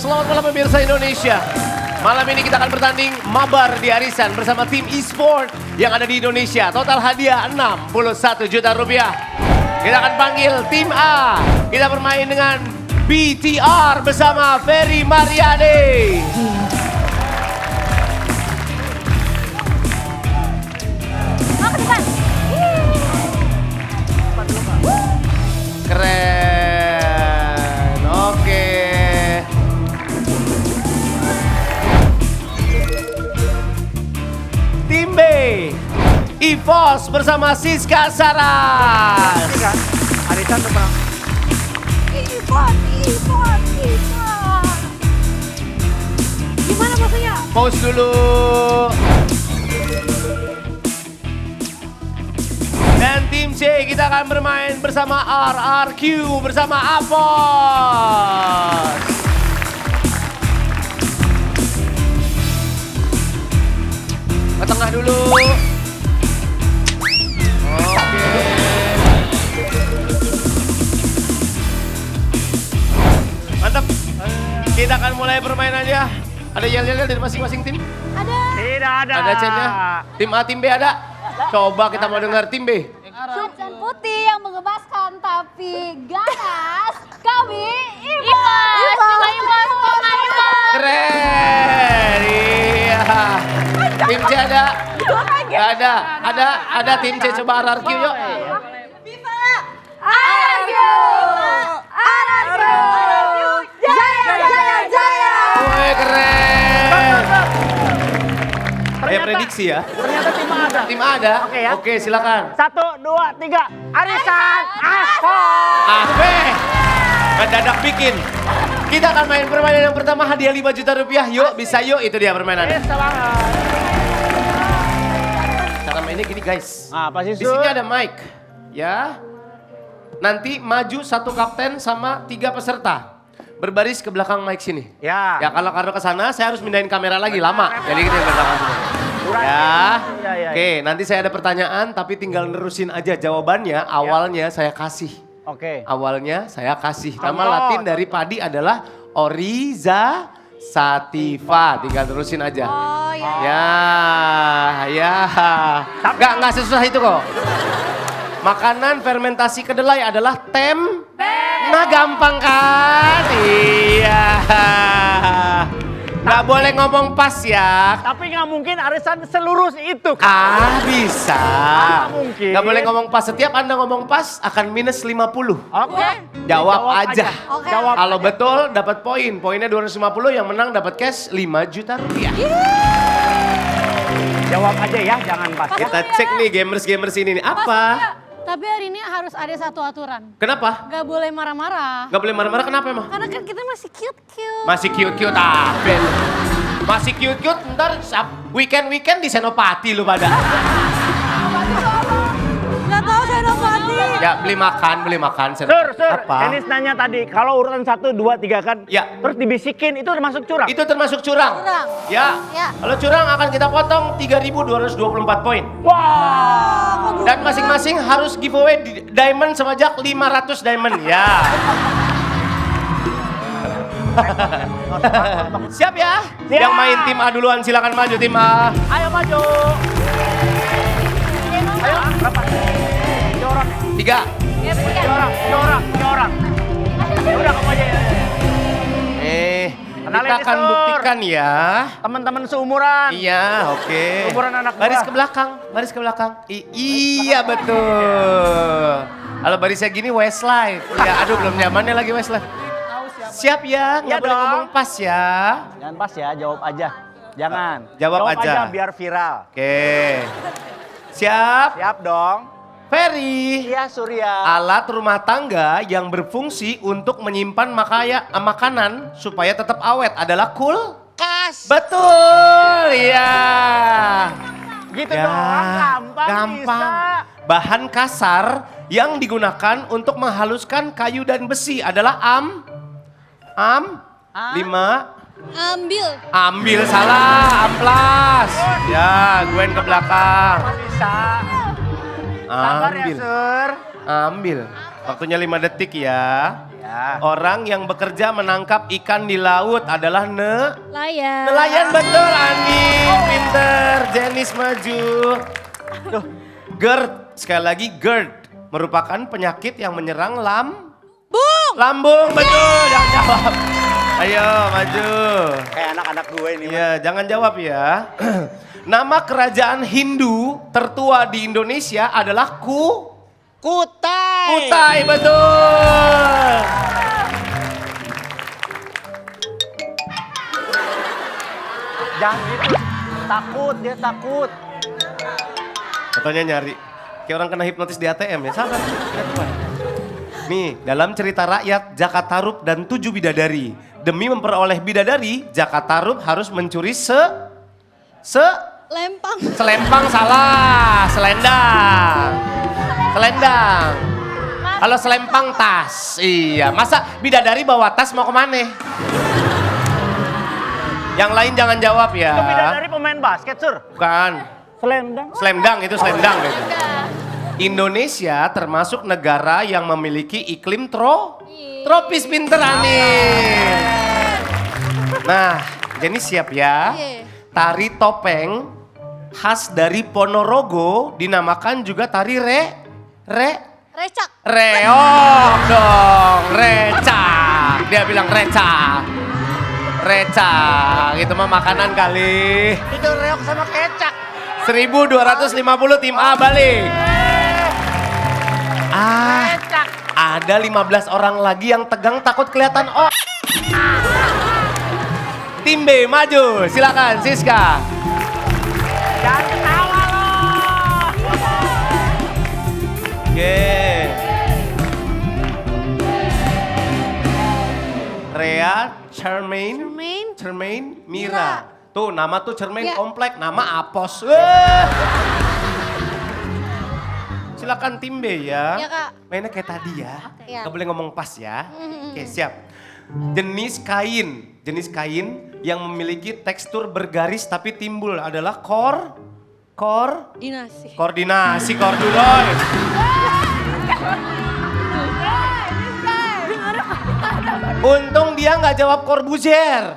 Selamat malam pemirsa Indonesia. Malam ini kita akan bertanding mabar di arisan bersama tim e-sport yang ada di Indonesia. Total hadiah 61 juta rupiah. Kita akan panggil tim A. Kita bermain dengan BTR bersama Ferry Mariade. Keren, oke. Tim B, EVOS bersama Siska Saras. Arisan terbang. Ipot. Gimana maksudnya? Pause dulu. Dan tim C kita akan bermain bersama RRQ bersama Apos. Ke tengah dulu. Oke. Mantap. Kita akan mulai permainannya. Ada yel-yel dari masing-masing tim? Ada. Tidak ada. Ada chatnya? Tim A, tim B ada? Coba kita mau dengar tim B. Macan putih yang mengemaskan tapi ganas. Kami Ipot. Keren. Iya. Tim C ada? Gak ada. Ada tim C, coba RRQ yuk. Arju. Jaya. Woi keren. Prediksi ya. Ternyata tim A ada. Tim A ada? Oke ya. Oke silakan. 1, 2, 3. Arisan Apos. Ape. Mendadak bikin. Kita akan main permainan yang pertama hadiah 5 juta rupiah. Yuk bisa yuk, itu dia permainannya. Bisa banget. Cara mainnya gini guys. Apa sih, Di sini ada mic, ya. Nanti maju satu kapten sama 3 peserta. Berbaris ke belakang mic sini. Ya. Ya kalau ke sana saya harus mindahin kamera lagi lama. Jadi kita ke belakang sini. Ya. Ya. Oke, nanti saya ada pertanyaan tapi tinggal nerusin aja jawabannya. Awalnya saya kasih. Oke. Awalnya saya kasih. Nama Contoh. Latin dari padi adalah Oriza Sativa. Tinggal terusin aja. Oh ya. Ya. Nggak sesusah itu kok. Makanan fermentasi kedelai adalah Nah gampang kan? Iya. Nggak boleh ngomong pas ya. Tapi nggak mungkin arisan selurus itu kan? Bisa. Nggak mungkin. Nggak boleh ngomong pas. Setiap Anda ngomong pas akan minus 50. Oke. Jawab aja. Oke. Jawab. Kalau betul dapat poin. Poinnya 250, yang menang dapat cash 5 juta rupiah. Jawab aja ya, jangan pas ya. Kita cek nih gamers-gamers ini nih. Apa? Tapi hari ini harus ada satu aturan. Kenapa? Gak boleh marah-marah. Gak boleh marah-marah kenapa emang? Karena kan kita masih cute-cute. Masih cute-cute Masih cute-cute, ntar weekend-weekend di Senopati lu pada. Gak tahu Senopati. Ya beli makan Sur, Senopati. Apa? Dennis nanya tadi, kalau urutan 1, 2, 3 kan, Ya. terus dibisikin, itu termasuk curang? Itu termasuk curang. Curang. Ya. Ya. Kalau curang akan kita potong 3.224 poin. Wah. Dan masing-masing harus giveaway diamond sebanyak 500 diamond. Ya. Siap ya? Siap. Yang main tim A duluan silakan maju tim A. Ayo maju. Ayo, berapa? Jorok, 3. jorok. Ya udah kamu aja. Kenalin Kita nih, akan Sur. buktikan ya. Teman-teman seumuran. Iya, oke. Umuran anak Baris gua. ke belakang, baris ke belakang. Iya betul. Kalau barisnya gini Westlife. Iya, aduh belum nyamannya lagi Westlife. Siap ya, nggak Iya boleh dong. ngomong pas ya. Jangan pas ya, jawab aja. Jangan. Jawab aja. biar viral. Oke. Siap, Siap dong. Ferry. Iya, Surya. Alat rumah tangga yang berfungsi untuk menyimpan makanan supaya tetap awet adalah kulkas. Betul, ya. Gitu doang, gampang bisa. Bahan kasar yang digunakan untuk menghaluskan kayu dan besi adalah ambil salah, amplas. Ya, gue ke belakang. Bisa. Sabar ya, Ambil. Sur. Ambil. Waktunya 5 detik ya. Ya. Orang yang bekerja menangkap ikan di laut adalah Layan. nelayan, betul Ani. Pinter, Jenis maju. Duh. GERD, sekali lagi GERD. Merupakan penyakit yang menyerang lambung, betul. Jangan jawab. Ayo maju. Kayak anak-anak gue ini. Iya, jangan jawab ya. Nama kerajaan Hindu tertua di Indonesia adalah Kutai. Kutai, betul. Jangan gitu. Takut, dia takut. Katanya nyari. Kayak orang kena hipnotis di ATM ya. Sabar. Lihat apa. Nih, dalam cerita rakyat, Jakatarup dan 7 bidadari. Demi memperoleh bidadari, Jakatarup harus mencuri Lempang. selempang salah, selendang. Kalau selempang tas, iya. Masa bidadari bawa tas mau kemana? Yang lain jangan jawab ya. Itu bidadari pemain basket, Sur. Bukan. Selendang. Selendang itu selendang gitu. Indonesia termasuk negara yang memiliki iklim tropis, pinter Ani. Nah, jadi siap ya. Tari topeng khas dari Ponorogo dinamakan juga tari Recak. reok dong, recak. Dia bilang recak. Recak, itu mah makanan kali. Itu reok sama kecap. 1250 tim A balik. Kecap. Ada 15 orang lagi yang tegang takut kelihatan Tim B maju, silakan Siska. Jangan ketawa lo. Oke. Rea, Cermain, Mira. Tuh nama tuh Cermain Ya. komplek, nama Apos. Silakan tim B ya. Ya, Kak. Mainnya kayak tadi ya. Ya. Gak boleh ngomong pas ya. Oke, siap. Jenis kain yang memiliki tekstur bergaris tapi timbul adalah Dinasi. koordinasi, korduroy. Untung dia nggak jawab Corbuzier.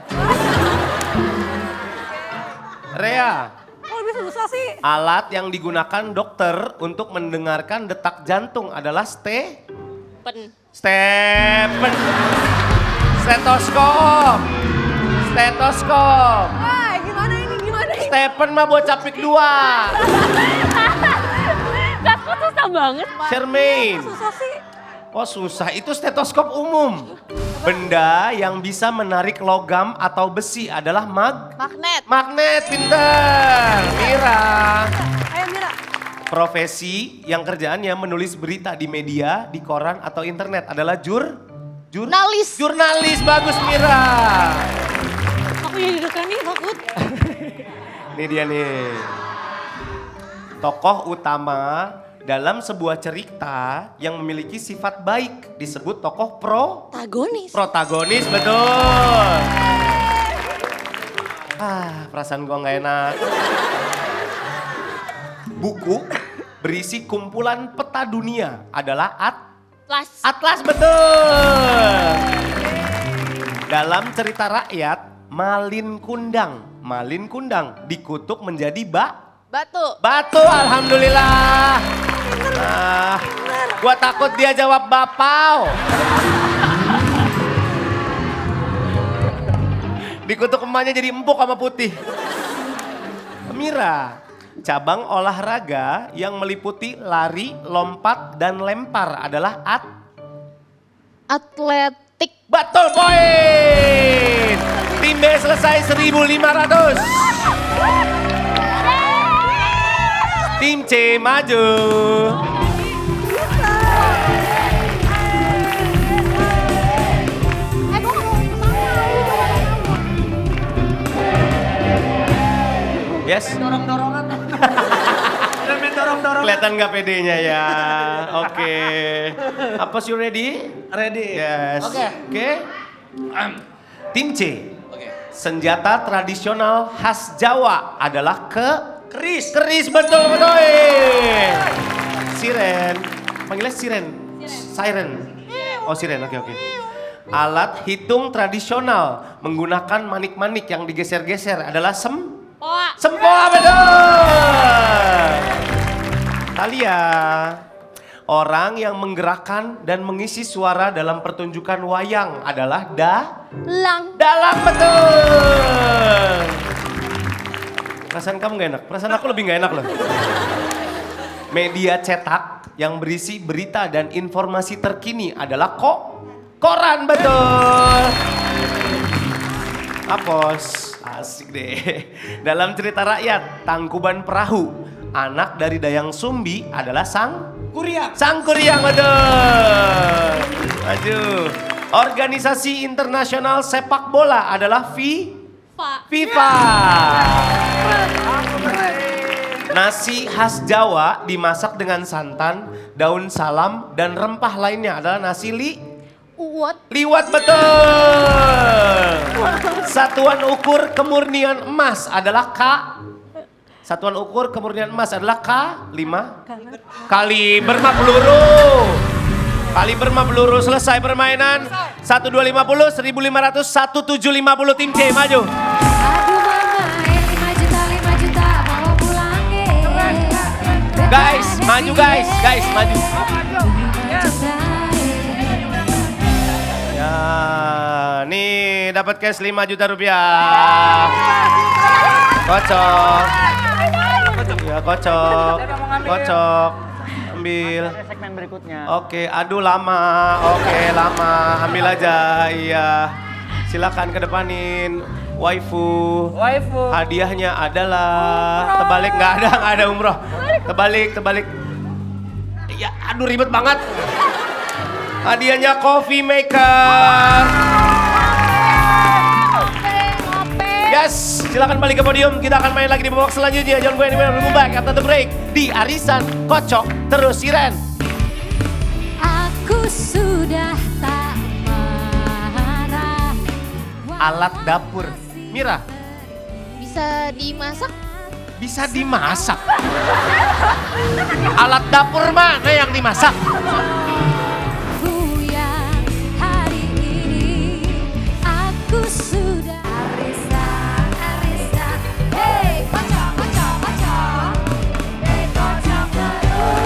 Rea. Oh lebih susah sih. Alat yang digunakan dokter untuk mendengarkan detak jantung adalah stetoskop. Gimana ini? Stephen mah buat capik 2. Kok susah banget. Shermaine. Susah sih. Oh susah, itu stetoskop umum. Benda yang bisa menarik logam atau besi adalah magnet, pinter. Mira. Ayo Mira. Profesi yang kerjaannya menulis berita di media, di koran atau internet adalah Jurnalis. Jurnalis, bagus Mira. Aku yang deg-degan nih, takut. Ini dia nih. Tokoh utama dalam sebuah cerita yang memiliki sifat baik disebut tokoh protagonis, betul. Perasaan gua nggak enak. Buku berisi kumpulan peta dunia adalah Atlas, betul. Dalam cerita rakyat, Malin Kundang dikutuk menjadi batu, alhamdulillah. Gua takut dia jawab bapau. Dikutuk emaknya jadi empuk sama putih. Mira, cabang olahraga yang meliputi lari, lompat, dan lempar adalah Atletik. Betul, poin. Tim B selesai 1.500. Tim C maju. Yes. Dorong-dorongan. Udah main dorong-dorongan. Kelihatan nggak pedenya ya. Oke. Apa you ready? Ready. Yes. Oke. Tim C. Senjata tradisional khas Jawa adalah keris, betul. Siren. Panggilnya siren. Siren. Oh siren, oke. Alat hitung tradisional menggunakan manik-manik yang digeser-geser adalah Poa. sempoa, betul. Talia. Orang yang menggerakkan dan mengisi suara dalam pertunjukan wayang adalah Lang. dalang, betul. Perasaan kamu gak enak? Perasaan aku lebih gak enak loh. Media cetak yang berisi berita dan informasi terkini adalah koran, betul. Apos, asik deh. Dalam cerita rakyat, Tangkuban Perahu, anak dari Dayang Sumbi adalah Sang Kuryang, betul. Maju. Organisasi internasional sepak bola adalah FIFA. Nasi khas Jawa dimasak dengan santan, daun salam, dan rempah lainnya adalah nasi liwat, betul. Satuan ukur kemurnian emas adalah Satuan ukur kemurnian emas adalah kaliber mah peluru. Selesai permainan. 1250, 1500, 1750 tim C maju. Aduh mama, 5 juta bawa pulang Guys, maju guys, maju. Ya, nih dapat cash 5 juta rupiah. Kocok. Ya, kocok. Ambil. Segmen berikutnya. Oke, aduh lama. Ambil aja. Iya. Silakan kedepanin. Waifu. Hadiahnya adalah terbalik, nggak ada umroh. Terbalik. Ya, aduh ribet banget. Hadiahnya coffee maker. Yes, silakan balik ke podium. Kita akan main lagi di babak selanjutnya. Jangan lupa ini back after the break di Arisan Kocok Terus Siren. Aku sudah tak marah. Alat dapur. Mira, Bisa dimasak? bisa dimasak. Alat dapur mana yang dimasak? Yang hari ini aku sudah Arisa. Hey, kocok. Hey, kocok terus.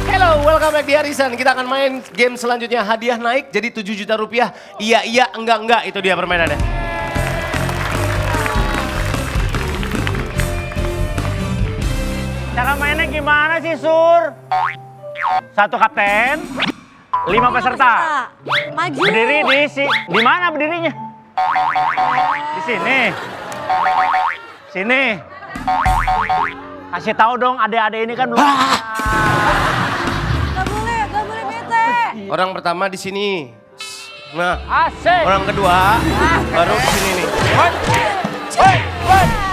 Hello, welcome back di Arisan. Kita akan main game selanjutnya. Hadiah naik jadi 7 juta rupiah. Iya, enggak. Itu dia permainannya. Cara mainnya gimana sih, Sur? 1 kapten, 5 peserta. Maju. Berdiri di mana berdirinya? Di sini. Sini. Kasih tahu dong, adik-adik ini kan belum. Gak boleh bete. Orang pertama di sini. Nah, Asik. orang kedua baru di sini nih.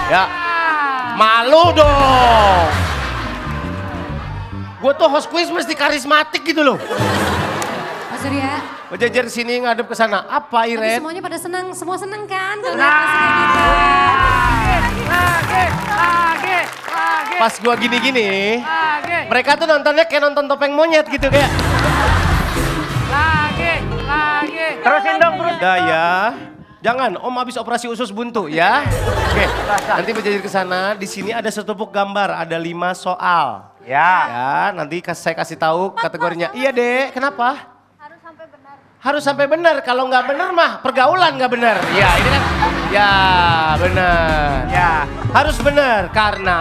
Ya. Malu dong. Gue tuh host quiz mesti karismatik gitu loh. Mas Surya, Berjajar sini ngadep ke sana. Apa tapi Iren? semuanya pada senang, semua senang kan? Kalau Nah. lihat Mas kayak gitu. Lagi. Pas gua gini-gini, mereka tuh nontonnya kayak nonton Topeng Monyet gitu kayak. Lagi. Terusin dong, terus. Udah ya. Jangan, Om habis operasi usus buntu ya. Oke, nanti berjajar ke sana. Di sini ada setumpuk gambar, ada 5 soal. Ya. Ya, nanti saya kasih tahu kategorinya. Iya Dek, kenapa? Harus sampai benar. Kalau nggak benar mah pergaulan nggak benar. Ya, ini kan. Ya, benar. Ya. Harus benar karena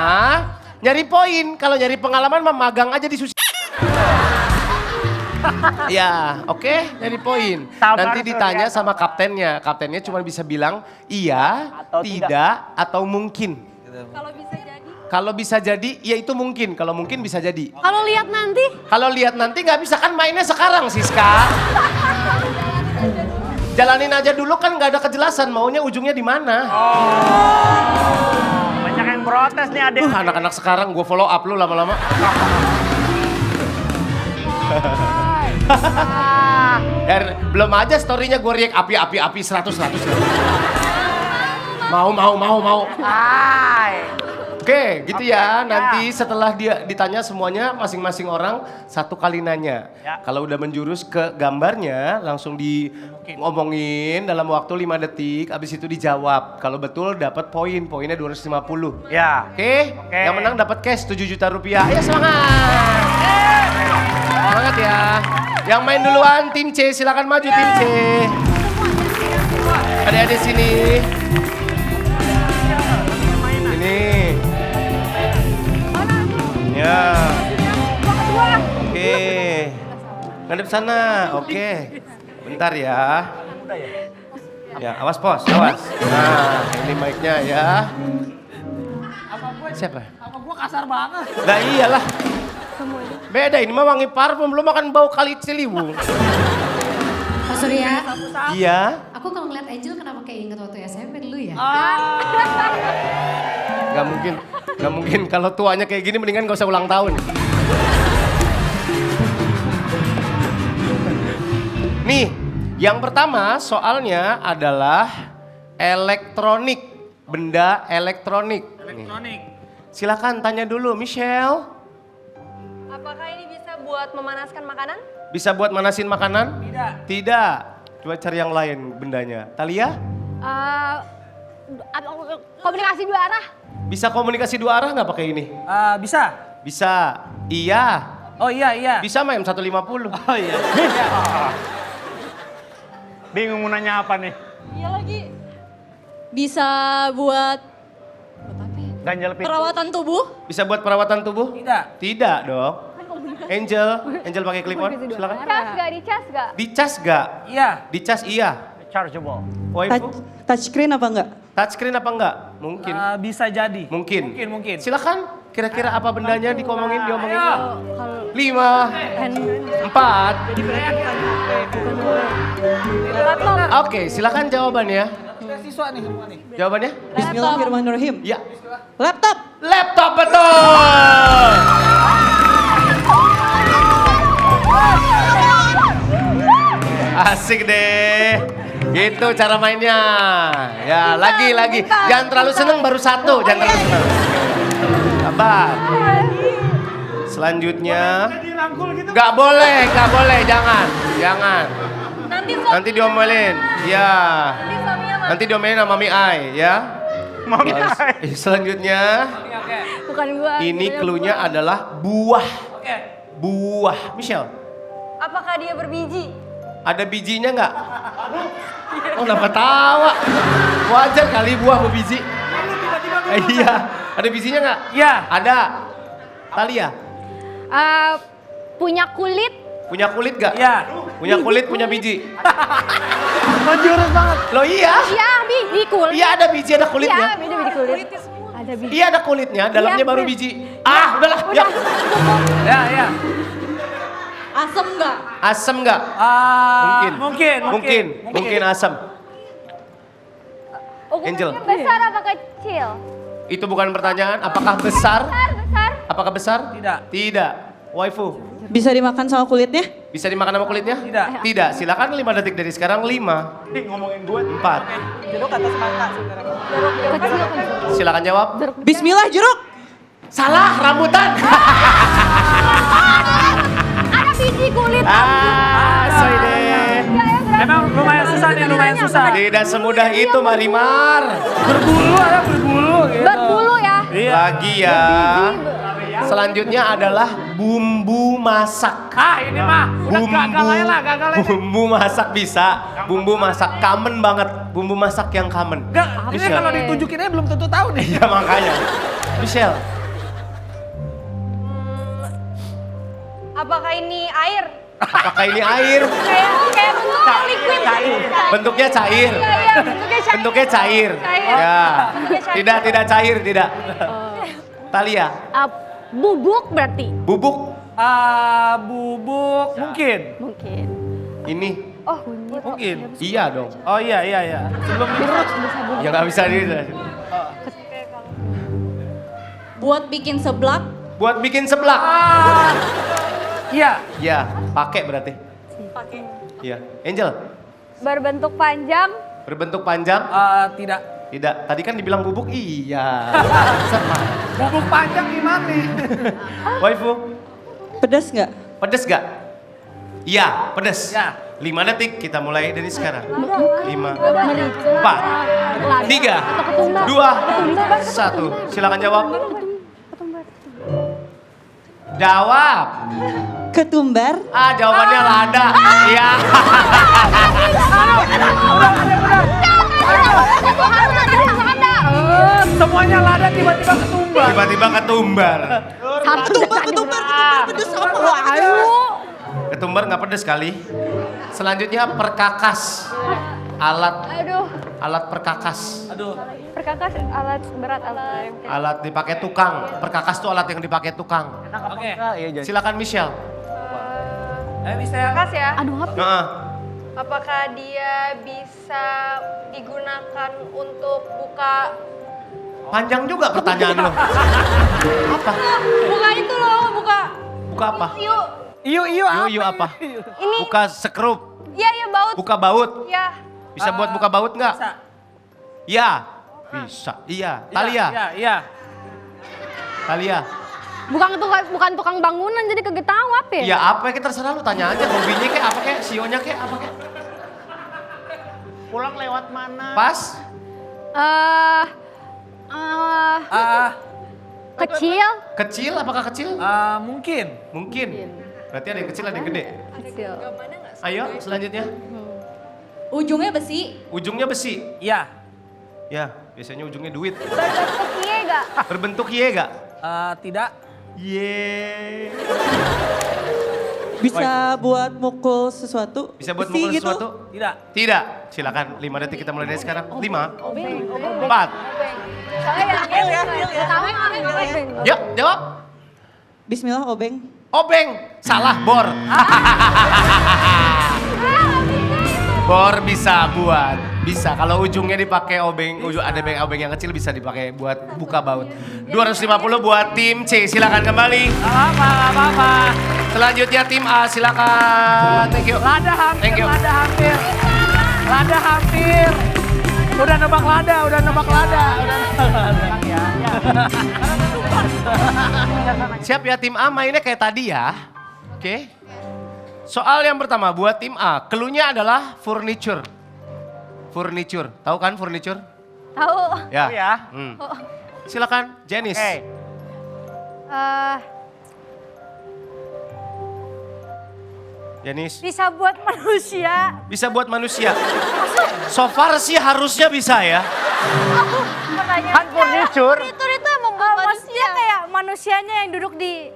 nyari poin. Kalau nyari pengalaman mah magang aja di sushi. Ya, oke, nyari poin. Sabar, Nanti ditanya Surya. sama kaptennya. Kaptennya cuma bisa bilang iya, Atau tidak, atau mungkin. Kalau bisa jadi. Kalau bisa jadi, ya itu mungkin. Kalau mungkin bisa jadi. Kalau lihat nanti. Kalau lihat nanti nggak bisa kan mainnya sekarang Siska. Jalanin aja dulu kan nggak ada kejelasan maunya ujungnya di mana. Banyak yang protes nih, adik. Anak-anak sekarang gue follow up lu lama-lama. Belum aja story-nya gue react api 100. Mau. Hai. Oke, gitu ya. Nanti setelah dia ditanya semuanya, masing-masing orang satu kali nanya. Ya. Kalau udah menjurus ke gambarnya, langsung ngomongin dalam waktu 5 detik, habis itu dijawab. Kalau betul dapat poin, poinnya 250. Ya. Oke, yang menang dapat cash 7 juta rupiah. Ayo semangat! Semangat ya. Yang main duluan tim C, silakan maju tim C. Adik-adik sini. Ini. Ya. Oke. Ngadep sana. Oke. Bentar ya. Ya, awas pos, awas. Nah, ini mic-nya ya. Siapa? Apa gua kasar banget? Lah iyalah. Beda ini mah wangi parfum, belum makan bau kali ciliwung. Pak Surya, Iya. aku kalau ngeliat Angel kenapa kayak inget waktu SMP dulu ya? Gak mungkin kalau tuanya kayak gini mendingan gak usah ulang tahun. Nih, yang pertama soalnya adalah elektronik, benda elektronik. Elektronik. Silakan tanya dulu, Michelle. Apakah ini bisa buat memanaskan makanan? Bisa buat manasin makanan? Tidak. Tidak. Coba cari yang lain bendanya. Talia? Komunikasi dua arah? Bisa komunikasi dua arah nggak pakai ini? Bisa. Bisa. Iya. Oh iya. Bisa main 150. Oh iya. Bingung mau nanya apa nih? Iya lagi. Bisa buat Ganjal pintu. perawatan tubuh? Bisa buat perawatan tubuh? Tidak. Tidak dong. Angel pakai clip on, silakan. Cas gak? Dicas gak? Dicas gak? Iya. Dicas iya. Chargeable. Waifu, Touchscreen apa enggak? touchscreen apa enggak? Mungkin. Bisa jadi. Mungkin. Mungkin. Silakan. Kira-kira apa bendanya diomongin? Ayo. 5, 4. Oke, silakan jawabannya. Kita siswa nih semua nih. Jawabannya? Bismillahirrahmanirrahim. Ya. Laptop. Laptop betul. Asik deh. Gitu cara mainnya. Ya, lagi. Jangan terlalu seneng baru satu, jangan terlalu seneng. Sabar. Selanjutnya. Gak boleh, jangan. Nanti diomelin. Ya. Nanti diomelin sama Mami Ai, ya. Mami Selanjutnya, Bukan gua. ini clue-nya adalah buah. Oke. Buah. Michelle, Apakah dia berbiji? ada bijinya nggak? Oh, kenapa tawa? Wajar kali buah berbiji. Iya, ada bijinya nggak? Iya. Ada. Talia, Punya kulit? punya kulit nggak? Iya. Punya kulit, punya biji. Jurus banget. Loh iya. Iya, biji kulit. Iya ada biji, ada kulitnya. Iya, biji kulit. Ada biji. Iya ada kulitnya, dalamnya Iya, baru bener. biji. Ah, udahlah. Ya. Ya. Asem nggak? Asam nggak? Mungkin asam. Angel. Besar apa kecil? Itu bukan pertanyaan. Apakah besar? Besar. Apakah besar? Tidak. Tidak. Waifu, Bisa dimakan sama kulitnya? bisa dimakan sama kulitnya? Tidak. Tidak. Silakan 5 detik dari sekarang. 5, Nih ngomongin gue. 4. Silakan jawab. Bismillah jeruk. Salah, rambutan. Ada biji kulit. Sorry deh. Emang lumayan susah nih, lumayan susah. Tidak semudah itu, Marimar. Berbulu gitu. Berbulu ya. Iya. Lagi ya. Selanjutnya adalah bumbu masak. Ini mah udah gagal aja lah. Bumbu masak bisa. Bumbu masak common banget. Bumbu masak yang common. Enggak, ini Michelle. kalau ditunjukin aja belum tentu tahu nih. Iya makanya. Michelle, Apakah ini air? apakah ini air? Kayak bentuknya liquid. Bentuknya cair. Iya, bentuknya cair. Bentuknya cair. Ya. Tidak cair, tidak. Talia, Bubuk berarti? bubuk Bubuk mungkin. Mungkin. ini. Oh, kunyit. Mungkin. Iya dong. Oh iya. Sebelum Ya nggak bisa di. Buat bikin seblak? Buat bikin seblak. Iya. Ya, pakai berarti. Pakai. Iya. Angel, Berbentuk panjang? berbentuk panjang. Tidak. Tidak, tadi kan dibilang bubuk, iya. Bubuk panjang gimana? Waifu, Pedas nggak? pedes gak? Iya, pedes. Ya. 5 detik, kita mulai dari sekarang. 5, 4, 3, 2, 1. Silakan jawab. Jawab. Ketumbar? Ah, jawabannya lada. Iya. Semuanya lada tiba-tiba ketumbar. Tiba-tiba ketumbar. Ketumbar, pedas apa? Ketumbar nggak pedes kali. Selanjutnya perkakas. Aduh, Alat perkakas. Aduh. perkakas alat berat alat. Alat dipakai tukang. Perkakas tuh alat yang dipakai tukang. Oke. Silakan Michelle. Bisa. Perkakas ya. Aduh, apa? Heeh. Apakah dia bisa digunakan untuk buka? Panjang juga pertanyaan lo. Apa? Buka itu loh, buka. Buka apa? Yuk. Iyo Yuk apa? Ini. Buka sekrup. Iya, iya baut. Buka baut. Ya. Bisa buat buka baut nggak? Bisa. Iya. Bisa. Iya. Talia. Iya. Talia. Bukan tukang bangunan jadi kegetahu apa ya? Iya apa ya, terserah lu tanya aja. Hobinya kayak apa kayak, sionya kayak apa kayak. Pulang lewat mana? Pas. Kecil. Kecil, apakah kecil? Mungkin. Mungkin. Berarti ada yang kecil, ada yang gede. Kecil. Ayo selanjutnya. Ujungnya besi. Ujungnya besi. Iya. Ya, biasanya ujungnya duit. Berbentuk kie gak? Berbentuk ye gak? Tidak. Ye. Bisa buat mukul sesuatu? Bisa buat Besi mukul gitu? sesuatu? Tidak. Tidak. Silakan 5 detik kita mulai dari sekarang. 5, 4. Yuk, jawab. Bismillah, obeng. Obeng. Salah, bor. Bor bisa buat. Bisa. Kalau ujungnya dipakai obeng, ada obeng yang kecil bisa dipakai buat buka baut. 250 buat tim C. Silakan kembali. Apa. Selanjutnya tim A. Silakan. Thank you. Lada hampir. Thank you. Lada hampir. Udah nebak lada. Ya. Siap ya tim A, mainnya kayak tadi ya. Oke. Soal yang pertama buat tim A. Cluenya adalah furniture. Furniture. Tahu kan furniture? Tahu. Ya. Oh ya. Silakan Janice. Janice. Bisa buat manusia. Bisa buat manusia. So far sih harusnya bisa ya. Kan furniture. Furniture itu yang membuat manusia kayak manusianya yang duduk di.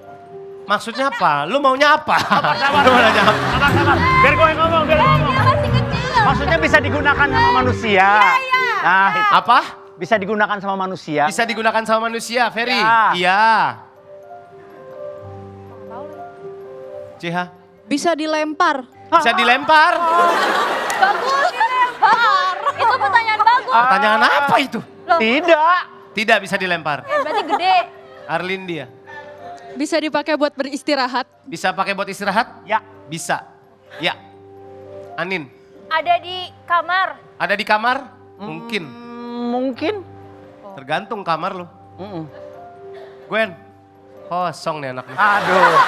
Maksudnya apa? Lu maunya apa? Lu mau nanya apa? Sabar. Biar gue yang ngomong. Dia masih kecil. Maksudnya bisa digunakan sama manusia. Iya. Nah, itu. Apa? Bisa digunakan sama manusia. Bisa digunakan sama manusia, Ferry. Ya. Iya. CH. Bisa dilempar. Bisa dilempar. Bagus. Itu pertanyaan bagus. Pertanyaan apa itu? Tidak. Tidak bisa dilempar. Berarti gede. Arlin dia. Bisa dipakai buat beristirahat. Bisa pakai buat istirahat? Ya. Bisa. Ya. Anin. Ada di kamar. Ada di kamar? Mungkin. Mungkin. Tergantung kamar lu. Gwen. Kosong nih anaknya. Aduh.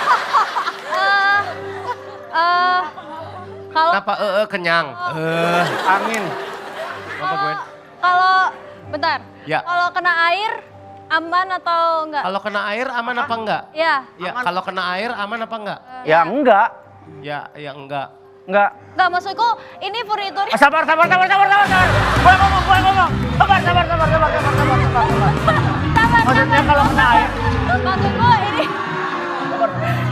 Kalau Kenapa kenyang? Angin. Apa Gwen? kalau bentar. Ya. Kalau kena air aman atau enggak? Kalau kena air aman apa enggak? Ya. Ya, kalau kena air aman apa enggak? Ya enggak. Ya enggak. Enggak. Enggak maksudku ini furniture. Sabar. Gue ngomong. Sabar. Maksudnya kalau kena air. Maksudku ini.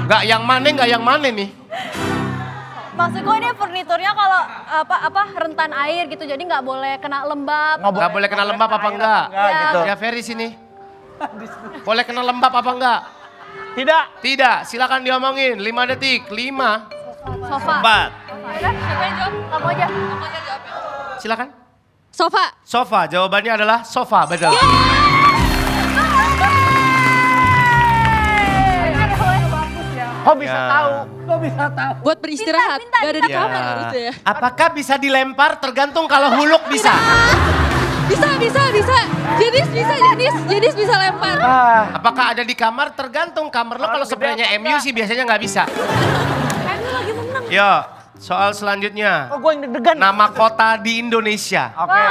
Enggak yang mana nih? Maksudku ini furniturnya kalau apa rentan air gitu jadi nggak boleh kena lembab. Enggak boleh kena lembab apa enggak? Enggak gitu. Ya Ferry sini. Boleh kena lembab apa enggak? Tidak. Tidak, silakan diomongin. 5 detik. 5, Sofa. 4. Udah, siapa yang jawab? Kamu aja jawabnya. Silakan. Sofa. Sofa, jawabannya adalah sofa, betul. Kok bisa Ya. tahu? Buat beristirahat. Pintar, Gak ada di Ya. kamar harusnya ya. Apakah bisa dilempar? Tergantung kalau huluk bisa. Jenis bisa lempar. Apakah ada di kamar? Tergantung kamar lo. Kalau spraynya MU sih biasanya nggak bisa. MU lagi menang. Yo, soal selanjutnya. Oh, gue yang deg-degan. Nama kota di Indonesia. Oke.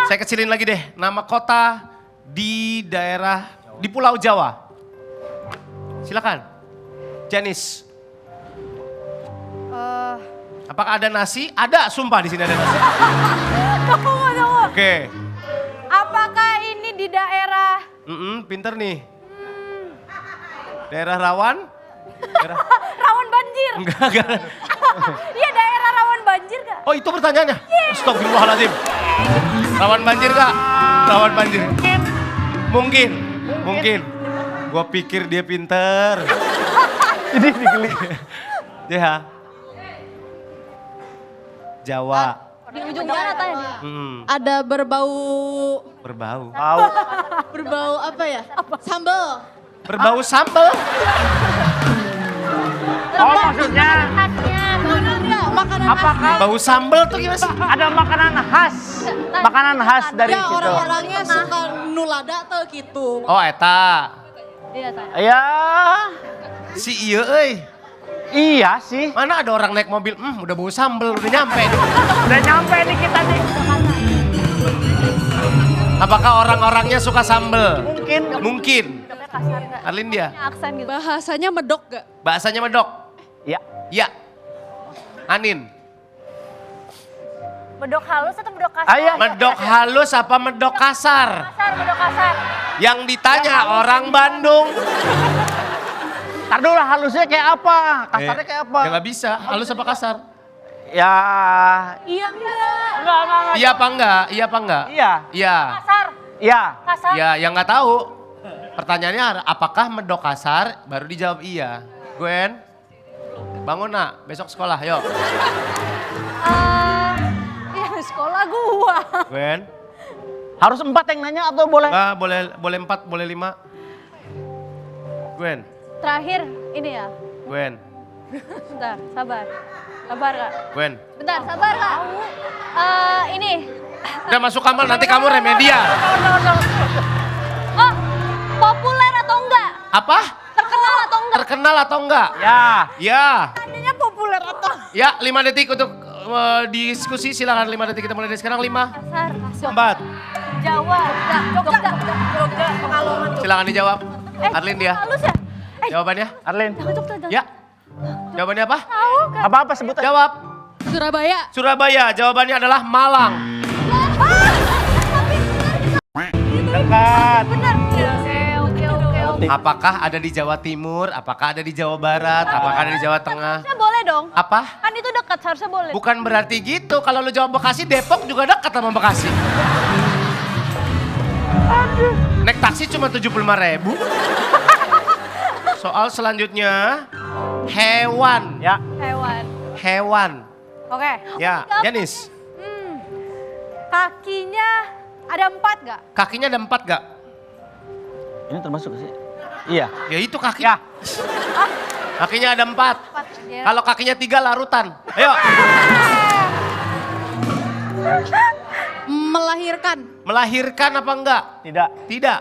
Saya kecilin lagi deh. Nama kota di daerah, di Pulau Jawa. Silakan. Janis. Apakah ada nasi? Ada, sumpah di sini ada nasi. Tunggu. Oke. Apakah ini di daerah Pinter nih. Daerah rawan? Daerah... rawan banjir? Enggak. Iya daerah rawan banjir gak? Oh itu pertanyaannya? Astagfirullahaladzim. Rawan banjir gak? Rawan banjir. Mungkin. Gua pikir dia pinter. Jadi digeli. Ya. Jawa. Di ujung barat aja. Ada berbau apa ya? Sambal. Berbau sambal. Oh maksudnya Makanan apakah Bau sambal tuh gimana sih? ada makanan khas dari ya, situ? orang-orangnya suka nulada tuh gitu. Oh eta. Iya saya. Ya, Si iya euy. iya sih. Mana ada orang naik mobil, udah bau sambal, udah nyampe nih. Udah nyampe nih kita nih. Apakah orang-orangnya suka sambal? Mungkin. Kasar gak? Arlin dia. Aksen gitu. Bahasanya medok gak? Bahasanya medok. Ya. Ya. Anin. Bedok halus atau bedok kasar? Ayo. Medok halus apa medok kasar? Kasar, bedok kasar. Yang ditanya orang Bandung. Ntar dulu halusnya kayak apa? Kasarnya kayak apa? Ya nggak bisa, halus apa kasar? Ya, Iya enggak. enggak. Iya apa enggak? Iya apa enggak? Iya. Iya. Kasar. Iya. Kasar. Ya, yang nggak tahu. Pertanyaannya apakah medok kasar? Baru dijawab iya. Gwen, bangun nak, besok sekolah, yuk. Ya sekolah gua. Gwen, Harus 4 yang nanya atau boleh? boleh 4, boleh 5. Gwen, Terakhir ini ya. Gwen, Bentar, sabar. Sabar kak. Gwen. Bentar, sabar kak. Ini. Udah masuk kamar, nanti kamu remedial. Oh, populer atau enggak? Apa? Terkenal atau enggak? Terkenal atau enggak? Ya. Ya. Tandanya populer atau Ya, 5 detik untuk diskusi. Silakan 5 detik kita mulai dari sekarang. 5, kasar? 4. Jawa, Jogja, Pekalongan. Silakan dijawab. Arlin dia. Halus ya? Jawabannya? Arlin. Jangan Jogja, jangan. Ya. Jawabannya apa? Tahu kan? Apa-apa sebutan? Jawab. Surabaya. Surabaya. Jawabannya adalah Malang. Dekat. Benar. Oke. Apakah ada di Jawa Timur? Apakah ada di Jawa Barat? Apakah ada di Jawa Tengah? Harusnya boleh dong. Apa? Kan itu dekat, harusnya boleh. Bukan berarti gitu. Kalau lu jawab Bekasi, Depok juga dekat sama Bekasi. Naik taksi cuma 75.000. Soal selanjutnya, hewan. Ya. Hewan. Oke. Ya, Janis. Kakinya ada 4 gak? Kakinya ada 4 gak? Ini termasuk sih? Iya. Ya itu kaki. Ya. Kakinya ada 4. 4. Kalau kakinya 3 larutan. Ayo. Melahirkan. Melahirkan apa enggak? Tidak. Tidak.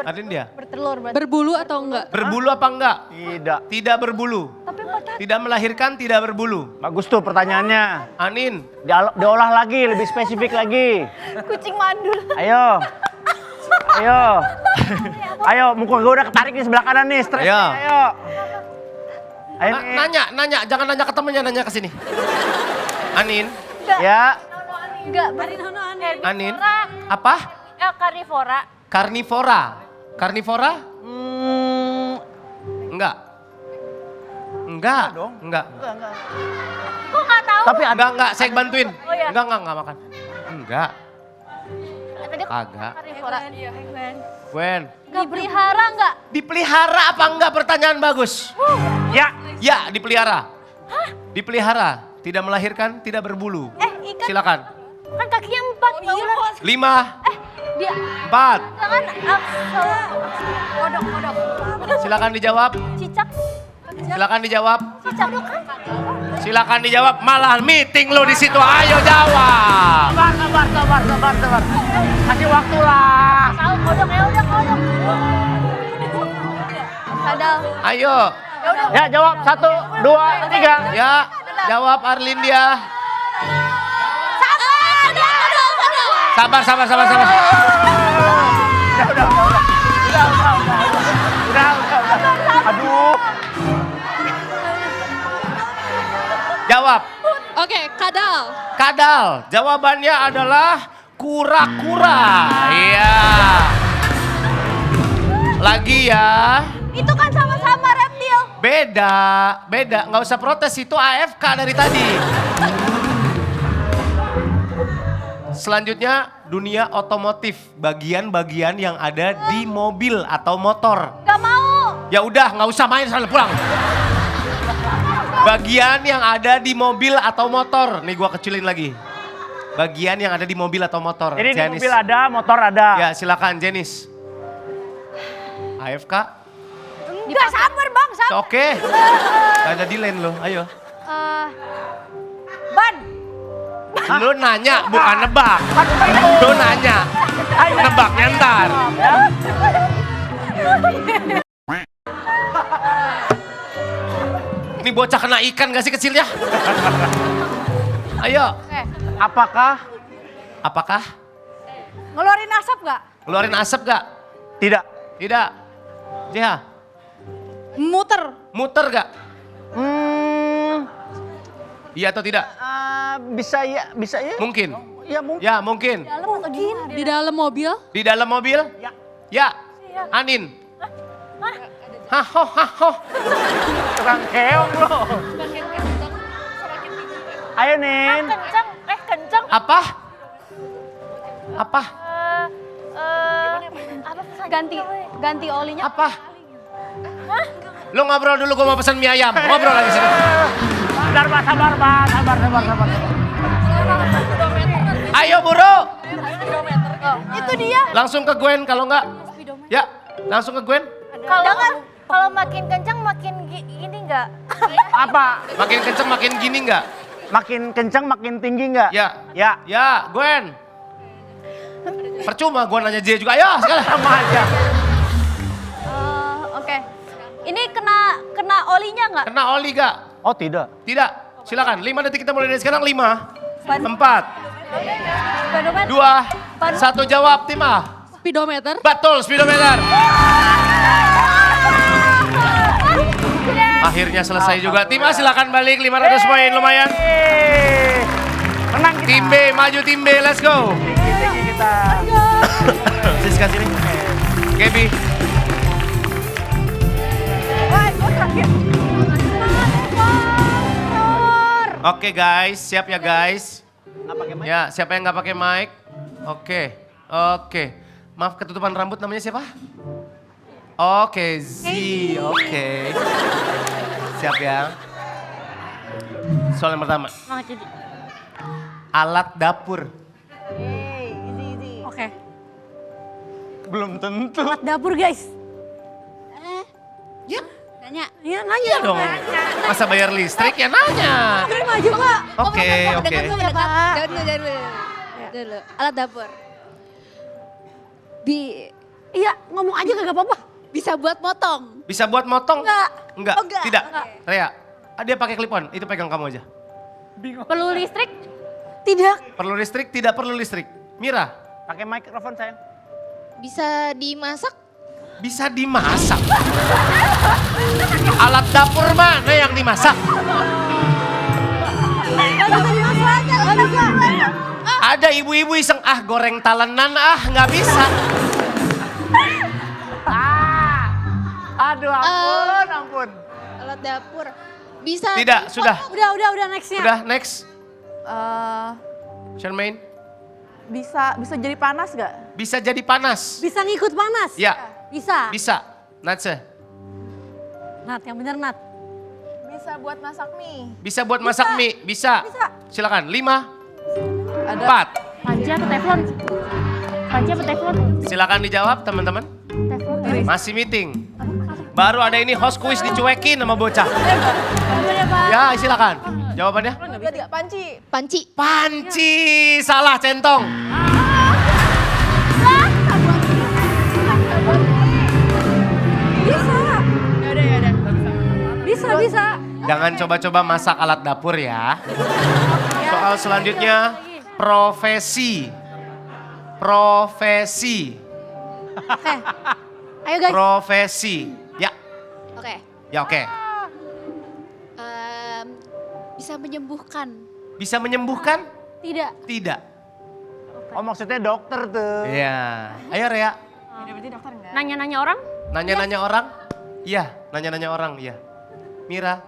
Adin dia. Bertelur berarti. Berbulu atau enggak? Berbulu apa enggak? Tidak. Tidak berbulu. Tapi 4 Tidak melahirkan, tidak berbulu. Bagus tuh pertanyaannya. Anin. Diolah lagi, lebih spesifik lagi. kucing mandul. Ayo. Ayo, muka gue udah ketarik di sebelah kanan nih, stres. Ayo. nih, Ayo. Ayo nih. Nanya. Jangan nanya ke temennya, nanya ke sini. Anin. Ya. Enggak, Anin. Apa? Karnivora. Karnivora? Enggak. Enggak. dong. Enggak. Kok nggak tahu? Tapi ada Enggak, saya bantuin. Oh, iya. Enggak makan. Enggak. Tadi Kagak. karnivora. Gwen. Dipelihara nggak? Dipelihara apa enggak? Pertanyaan bagus. ya. Ya, dipelihara. Dipelihara. Tidak melahirkan, tidak berbulu. Ikan. Silakan. Kan kakinya 4 ular. 5, Dia 4. jangan kodok. Silakan dijawab. Cicak. Silakan dijawab. Cicak kan? Silakan dijawab. Malah meeting lo di situ. Ayo jawab. Sabar. Kasih waktu lah. Kodok, ya udah kodok. Kadal. Ayo. Ya jawab 1, 2, 3. Ya, jawab Arlindia. Sabar. Udah. Aduh. Jawab. Oke, kadal. Kadal. Jawabannya adalah kura-kura. Iya. Lagi ya. Itu kan sama-sama reptil. Beda. Nggak usah protes, itu AFK dari tadi. Selanjutnya, dunia otomotif. Bagian-bagian yang ada di mobil atau motor. Gak mau. Ya udah, nggak usah main, sana pulang. Bagian yang ada di mobil atau motor. Nih gua kecilin lagi. Bagian yang ada di mobil atau motor. Jadi di Jenis. mobil ada, motor ada. Ya silakan Jenis. AFK. Enggak, sabar bang, sabar. Oke. Gak ada di lane lo, ayo. Ban. Lu nanya bukan nebak. Lu nanya. Nebaknya ntar. Ini bocah kena ikan gak sih kecilnya? Ayo. Apakah? Ngeluarin asap gak? Keluarin asap gak? Tidak. Tidak. Jiha. Muter. Muter gak? Iya atau tidak? Bisa ya. Mungkin. Ya mungkin. Ya mungkin. Di dalam mobil. Di dalam mobil? Ya. Ya. Anin. Haho. Tukang keong lo. Ayo Nin. Kenceng. Apa? Apa ganti olinya? Apa? Lo ngobrol dulu, gue mau pesan mie ayam. Ngobrol lagi sini. Sabar. Ayo buru. Itu dia. Langsung ke Gwen kalau enggak. Ya, langsung ke Gwen. Kalau makin kencang makin gini nggak? Apa? Makin kenceng makin gini enggak? Makin kencang makin tinggi nggak? Ya. Ya. Ya, Gwen. Percuma gue nanya J juga. Ayo, sekali. Sama aja. Oke. Ini kena olinya nggak? Kena oli gak? Oh tidak. Tidak. Silakan. 5 detik kita mulai dari sekarang. 5, 4, Speedometer. 2, 1 jawab. Tim A. Speedometer. Betul, speedometer. Akhirnya selesai juga. Tim A silakan balik 500 poin lumayan. Menang kita. Tim B maju, tim B, let's go. Tinggi kita. Siska sini. Gaby. Oke guys, siap ya guys. Ya, siapa yang nggak pakai mic? Oke. Maaf ketutupan rambut namanya siapa? Oke, Z. Oke. Siap ya. Soal yang pertama. Alat dapur. Oke. Belum tentu. Dapur guys. Ya, Nanya. Iya nanya dong. Masa bayar listrik ya nanya. Maju kak. Oke. Jangan dulu. Alat dapur. Iya ngomong aja gak apa-apa. Bisa buat motong. Bisa buat motong? Enggak. Enggak. Oh, enggak. Tidak. Enggak. Rea, dia pakai clip-on. Itu pegang kamu aja. Perlu listrik? Tidak. Perlu listrik? Tidak perlu listrik. Mira, Pakai mikrofon sayang. Bisa dimasak. bisa dimasak. Alat dapur mana yang dimasak? Ada ibu-ibu iseng, goreng talenan, nggak bisa. Aduh ampun. Alat dapur. Bisa. Tidak, sudah. Udah nextnya. Udah, next. Eh, Charmaine, bisa jadi panas gak? bisa jadi panas. Bisa ngikut panas? Ya, Bisa. bisa. Natse, Nat, yang bener Nat. Bisa buat masak mie. bisa buat masak mie? Bisa. Bisa. Silakan, 5, Ada 4. Panci apa teflon? Panci apa teflon? Silakan dijawab teman-teman. Teflon. Masih meeting. Baru ada ini host quiz dicuekin sama bocah. Dulu ya Pak. Ya, silakan. Jawabannya? Panci. Panci. Panci. Salah, centong. Bisa. Jangan coba-coba masak alat dapur ya. Soal selanjutnya, profesi. Profesi. Ayo guys. Profesi. Ya, Oke. ya oke. Bisa menyembuhkan. Bisa menyembuhkan? Tidak. Tidak. Oh maksudnya dokter tuh. Iya. Ayo Rea. Nanya-nanya orang? Nanya-nanya orang? Iya, nanya-nanya orang, iya. Mira.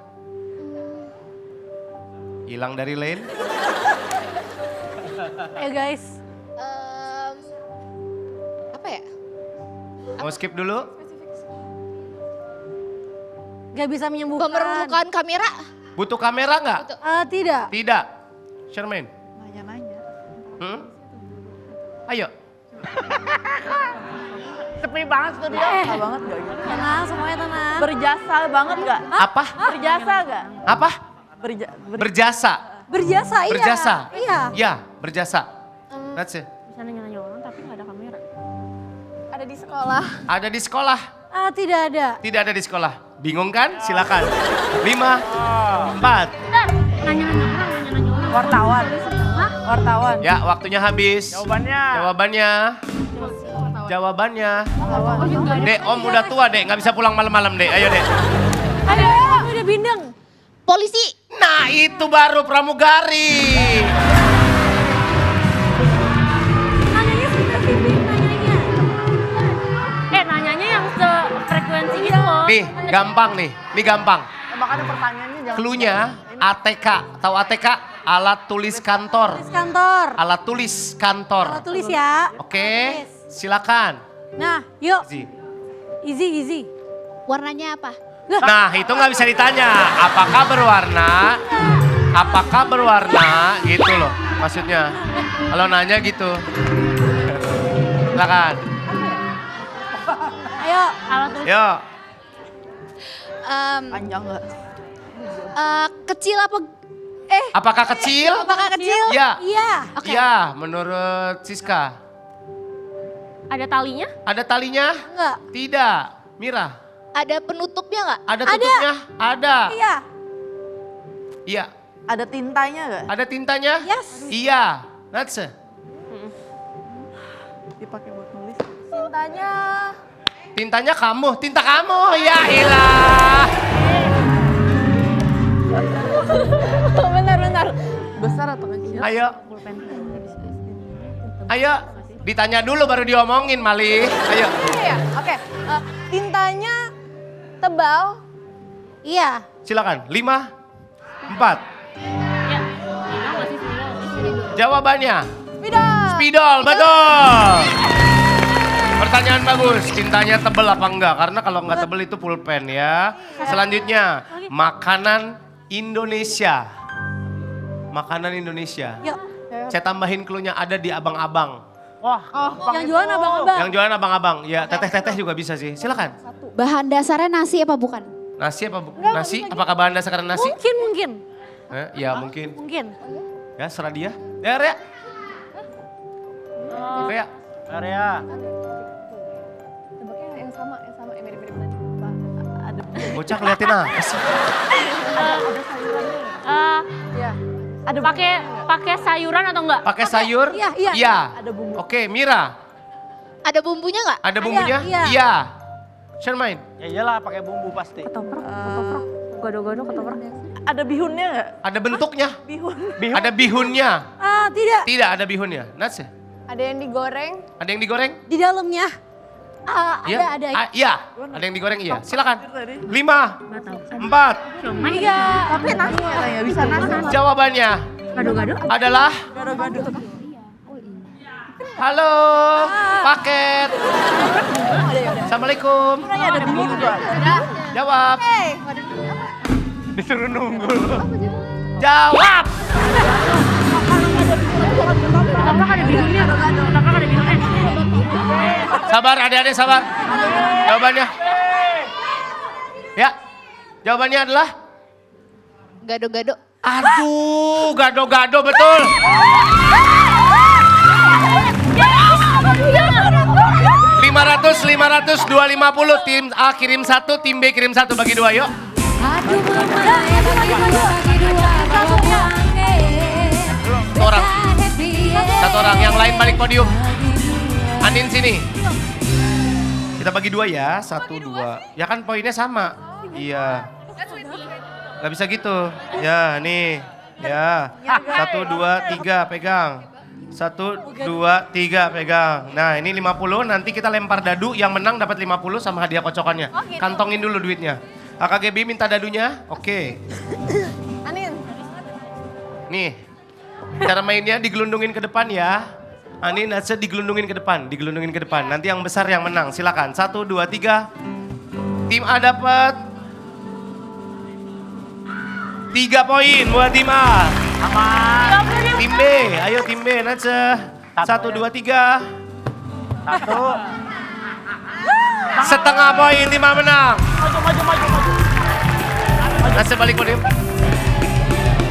Hilang dari lane. Ayo guys. Apa ya? Mau skip dulu? Gak bisa menyembuhkan. Memerlukan kamera. Butuh kamera nggak? Tidak. Tidak. Shermaine. Nanya-nanya. Ayo. Sepi banget tuh dia. Berjasa banget gak gitu? Tenang, semuanya tenang. Berjasa banget gak? Apa? Berjasa gak? Apa? Berjasa. Berjasa, iya. Berjasa. Iya. Ya, berjasa. That's it. Bisa nanya-nanya orang tapi nggak ada kamera. Ada di sekolah. Ada di sekolah. Tidak ada. Tidak ada di sekolah. Bingung kan? Silakan. 5, 4. Nanya-nanya orang. Wartawan. Wartawan. Ya, waktunya habis. Jawabannya. Jawabannya. Dek, Om udah tua, Dek. Nggak bisa pulang malam-malam, Dek. Ayo, Dek. Ayo, udah bindeng. Polisi. Nah, itu baru pramugari. Nanyanya spesifik, nanyanya. Nanyanya yang sefrekuensi gitu loh. Nih, gampang nih. Ini gampang. Makanya pertanyaannya jangan. Cluenya ATK. Tahu ATK? Alat tulis kantor. Tulis kantor. Alat tulis kantor. Alat tulis ya. Oke, silakan. Nah, yuk. Zi. Easy. Warnanya apa? Nah, itu nggak bisa ditanya. Apakah berwarna? Apakah berwarna? Gitu loh maksudnya. Kalau nanya gitu. Silakan. Ayo. Alat tulis. Yuk. Panjang gak? Kecil apa? Apakah kecil? Apakah kecil? Ya. Iya. Oke. Ya, menurut Siska. Ada talinya? Ada talinya? Enggak. Tidak. Mira, Ada penutupnya nggak? ada tutupnya? Ada. Iya. Iya. Ada tintanya gak? Ada tintanya? Yes. Iya. That's it. Dipakai buat nulis. Tintanya. Tintanya kamu, tinta kamu. Ya ilah. Bentar. Besar atau kecil? Ayo. Ayo. Ditanya dulu baru diomongin Mali. Ayo. Iya, oke. Tintanya tebal. Iya. Silakan. 5, 4. Ya. Bilang nggak sih spidol? Jawabannya. Spidol. Spidol, betul. Pertanyaan bagus. Tintanya tebel apa enggak? Karena kalau enggak tebel itu pulpen ya. Selanjutnya, makanan Indonesia. Makanan Indonesia. Yuk. Saya tambahin cluenya ada di abang-abang. Wah, Yang jualan abang-abang. Yang jualan abang-abang. Ya, teteh-teteh juga bisa sih. Silakan. Bahan dasarnya nasi apa bukan? Nasi apa? Nasi? Apakah bahan dasar karena nasi? Mungkin. Ya mungkin. Mungkin. Ya serah dia. Ya Rea. Rea. area. Yang sama, yang mirip-mirip. Bocah ngeliatin apa sih? Iya. Pakai sayuran atau enggak? Pakai sayur? Iya. Ada bumbu. Oke, Mira. Ada bumbunya nggak? Ada bumbunya? Iya. Iya. Shermaine. Ya iyalah pakai bumbu pasti. Ketoprak. Gado-gado ketoprak. Ada bihunnya gak? Ada bentuknya? Bihun. Ada bihunnya? Tidak. Tidak ada bihunnya. Nats ya? Ada yang digoreng. Ada yang digoreng? Di dalamnya. Iya? Ada. Iya. Ada yang digoreng iya. Silakan. 5, Nggak tahu. 4. Siomay. Iya. Tapi nasi katanya, bisa nasi. Jawabannya Gado-gado. adalah Gado-gado. halo, paket. Assalamualaikum. Ada bihun juga. Jawab. Disuruh nunggu. Jawab. Ketoprak ada bihunnya. Ketoprak ada bihunnya. Sabar adik-adik sabar. Jawabannya. Ya. Jawabannya adalah Gado-gado. Aduh, gado-gado betul. 500, 500, 250. Tim A kirim 1, tim B kirim 1, bagi 2 yuk. Satu orang, yang lain balik podium. Anin sini. Kita bagi 2 ya, 1, 2. Ya kan poinnya sama. Iya. Gak bisa gitu. Ya nih. Ya. 1, 2, 3 pegang. 1, 2, 3 pegang. Nah ini 50, nanti kita lempar dadu. Yang menang dapat 50 sama hadiah kocokannya. Kantongin dulu duitnya. AKGB minta dadunya. Oke. Anin. Nih. Cara mainnya digelundungin ke depan ya. Anin Natsa digelundungin ke depan. Digelundungin ke depan. Nanti yang besar yang menang. Silakan. 1, 2, 3. Tim A dapat 3 poin buat tim A. Aman. Tim B, ayo tim B, Natsa. 1, 2, 3. 1. Setengah poin, tim A menang. Maju. Natsa balik podium.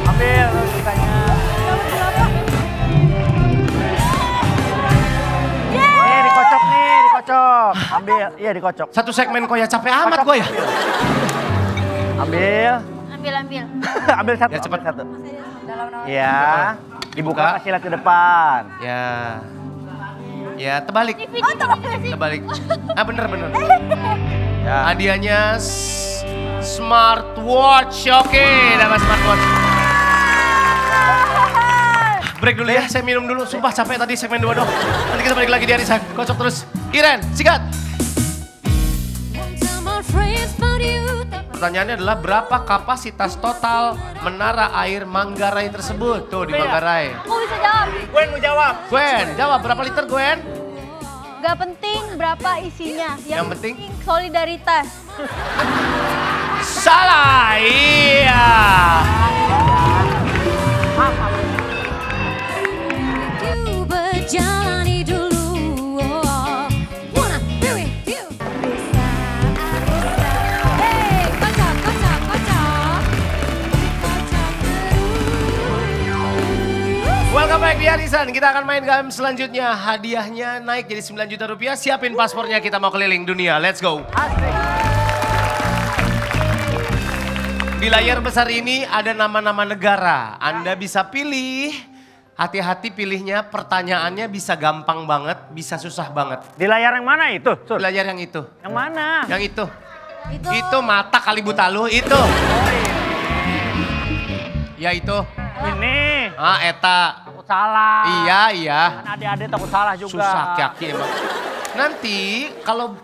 Ambil sisanya. Nih dikocok. Ambil, iya dikocok. Satu segmen kok ya capek amat gue ya. Ambil. Ambil. Ambil satu. Ya, cepat. Ambil satu. Iya. Dibuka, Buka. kasih lihat ke depan. Ya. Ya, terbalik. Terbalik. Ah bener. Ya. Hadiahnya smartwatch. Oke, dapat smartwatch. Break dulu ya, saya minum dulu. Sumpah capek tadi segmen 2 dong. Nanti kita balik lagi di Arisan. Kocok terus. Iren, sikat. Pertanyaannya adalah berapa kapasitas total menara air Manggarai tersebut? Tuh di Manggarai. Aku bisa jawab. Gwen mau jawab. Gwen, jawab berapa liter Gwen? Gak penting berapa isinya. Yang penting? Solidaritas. Salah, iya. Berjalani dulu. Wanna do it, you. Hey, kocok. Welcome back di Arisan. Kita akan main game selanjutnya. Hadiahnya naik jadi 9 juta rupiah. Siapin paspornya, kita mau keliling dunia. Let's go. Di layar besar ini ada nama-nama negara. Anda bisa pilih. Hati-hati pilihnya, pertanyaannya bisa gampang banget, bisa susah banget. Di layar yang mana itu? Di layar yang itu. Yang mana? Yang itu. Itu mata kali buta lu, itu. Ya itu. Ini. Ah, eta. Takut salah. Iya. Kan adik-adik takut salah juga. Susah kaki emang. Nanti kalau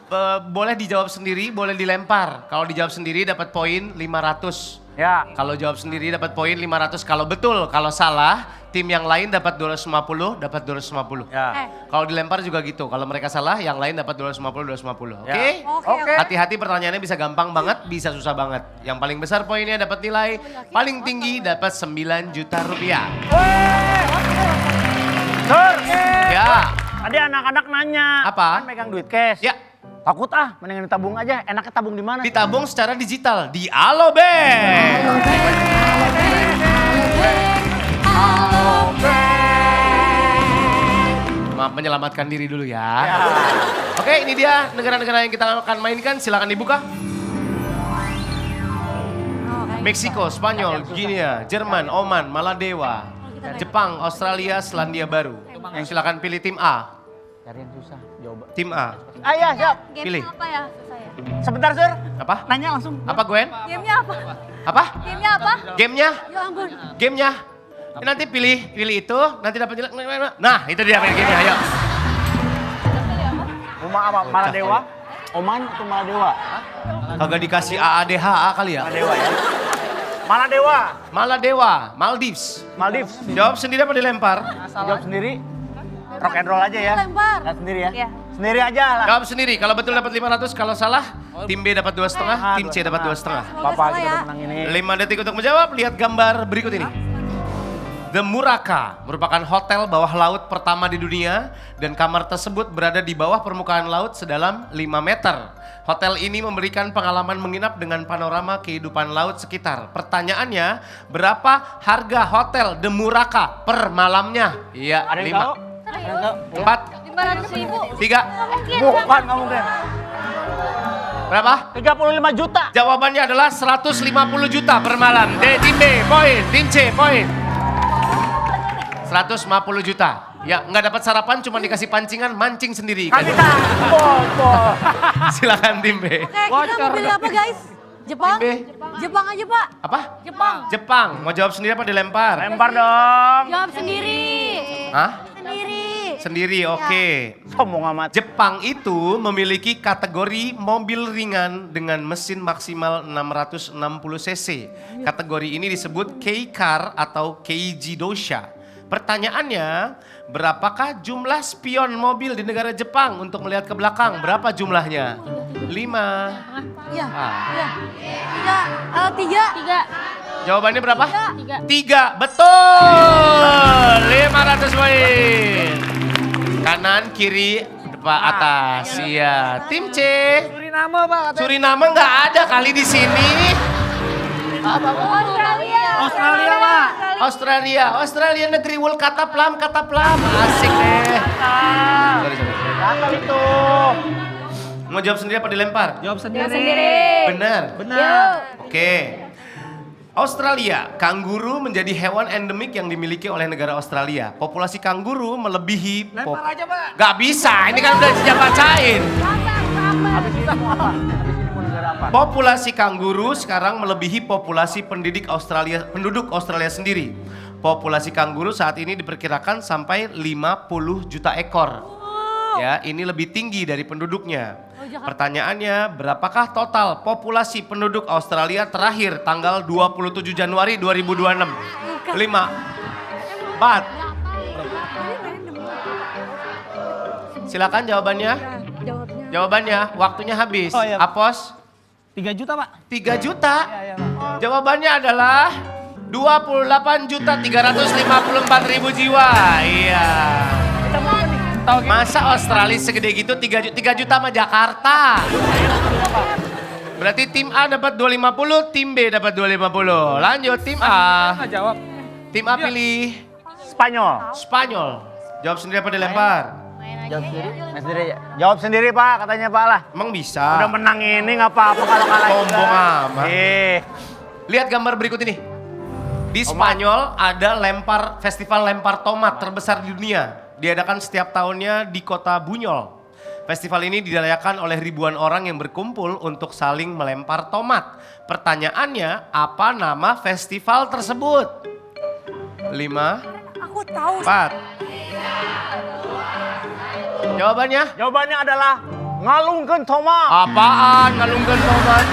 boleh dijawab sendiri, boleh dilempar. Kalau dijawab sendiri dapat poin 500. Ya. Kalau jawab sendiri dapat poin 500. Kalau betul, kalau salah, tim yang lain dapat 250, dapat 250. Ya. Kalau dilempar juga gitu. Kalau mereka salah, yang lain dapat 250, 250. Oke? Ya. Oke. Hati-hati pertanyaannya bisa gampang banget, bisa susah banget. Yang paling besar poinnya dapat nilai, paling tinggi dapat 9 juta rupiah. Sur. Ya. Tadi anak-anak nanya. Apa? Kan megang duit cash. Ya. Takut mendingan ditabung aja. Enaknya tabung di mana? Ditabung secara digital di Alobank. Maaf, menyelamatkan diri dulu ya. Oke, ini dia negara-negara yang kita akan mainkan. Silakan dibuka. Meksiko, Spanyol, Guinea, Jerman, Oman, Maladewa, Jepang, Australia, Selandia Baru. Silakan pilih tim A. Cari yang susah. Jawaban. Tim A. Iya, siap. Pilih. Gamenya apa ya? Susah ya. Sebentar, Sur. Apa? Nanya langsung. Apa Gwen? Gamenya apa? Apa? Gamenya apa? Gamenya? Ya ampun. Gamenya? Nanti pilih itu, nanti dapat nilai. Nah, itu dia main gamenya, ayo. Rumah apa? Maladewa? Oman atau Maladewa? Kagak dikasih AADHA kali ya? Maladewa ya. Maladewa. Maladewa, Maldives. Maldives. Jawab sendiri apa dilempar? Jawab sendiri. Rock and roll aja ya. Lempar. Lihat sendiri ya. Iya. Sendiri aja lah. Jawab sendiri, kalau betul dapat 500, kalau salah tim B dapat 2,5, tim C dapat 2,5. Semoga Bapak salah kita ya. udah menang ini. 5 detik untuk menjawab, lihat gambar berikut ini. The Muraka merupakan hotel bawah laut pertama di dunia dan kamar tersebut berada di bawah permukaan laut sedalam 5 meter. Hotel ini memberikan pengalaman menginap dengan panorama kehidupan laut sekitar. Pertanyaannya, berapa harga hotel The Muraka per malamnya? Iya, Ada yang tahu? 5, 4, 500.000. 3, Bukan, nggak mungkin. berapa? 35 juta. Jawabannya adalah 150 juta per malam. Tim B, poin. Tim C, poin. 150 juta. Ya, nggak dapat sarapan, cuma dikasih pancingan, mancing sendiri. Kami tahu. Silakan tim B. Oke, kita mau pilih apa guys? Jepang? Tim B. Jepang aja Pak. Apa? Jepang. Jepang. Mau jawab sendiri apa dilempar? Lempar dong. Jawab sendiri. Hah? Sendiri. Sendiri, oke. Sombong amat. Jepang itu memiliki kategori mobil ringan dengan mesin maksimal 660 cc. Kategori ini disebut K-Car atau Keiji Dosha. Pertanyaannya, berapakah jumlah spion mobil di negara Jepang untuk melihat ke belakang? Berapa jumlahnya? 5. Iya. Ah. Iya. Tiga. 3. Jawabannya berapa? 3. 3. Betul. 500 poin. Kanan, kiri, depan, atas. Iya. Tim C. Suriname Pak. Katanya. Suriname nggak ada kali di sini. Australia Pak. Australia negeri wul kata plam. Asik deh. Sorry. Gatal itu. Mau jawab sendiri apa dilempar? Jawab sendiri. Benar. Benar. Oke. Australia, kanguru menjadi hewan endemik yang dimiliki oleh negara Australia. Populasi kanguru melebihi... Lempar aja Pak. Gak bisa, ini kan udah sejak bacain. Habis ini mau apa? Habis ini mau negara apa? Populasi kanguru sekarang melebihi populasi penduduk Australia sendiri. Populasi kanguru saat ini diperkirakan sampai 50 juta ekor. Ya, ini lebih tinggi dari penduduknya. Pertanyaannya, berapakah total populasi penduduk Australia terakhir tanggal 27 Januari 2026? 5, 4. Silakan jawabannya. Jawabannya, waktunya habis. Oh, iya. Apos? 3 juta Pak. 3 juta. Iya Pak. Jawabannya adalah 28.354.000 jiwa. Iya. Tahu gitu. Masa Australia segede gitu 3 juta sama Jakarta. Berarti tim A dapat 250, tim B dapat 250. Lanjut tim A. Nggak jawab. Tim A pilih Spanyol. Spanyol. Jawab sendiri apa dilempar? Jawab sendiri. Mas sendiri ya. Jawab sendiri Pak, katanya Pak lah. Emang bisa. Udah menang ini nggak apa-apa kalau kalah juga. Sombong amat. Lihat Lihat gambar berikut ini. Di Spanyol ada festival lempar tomat terbesar di dunia. Diadakan setiap tahunnya di kota Bunyol. Festival ini dirayakan oleh ribuan orang yang berkumpul untuk saling melempar tomat. Pertanyaannya, apa nama festival tersebut? 5, Aku tahu. 4. Jawabannya? Jawabannya adalah ngalungkeun tomat. Apaan ngalungkeun tomat?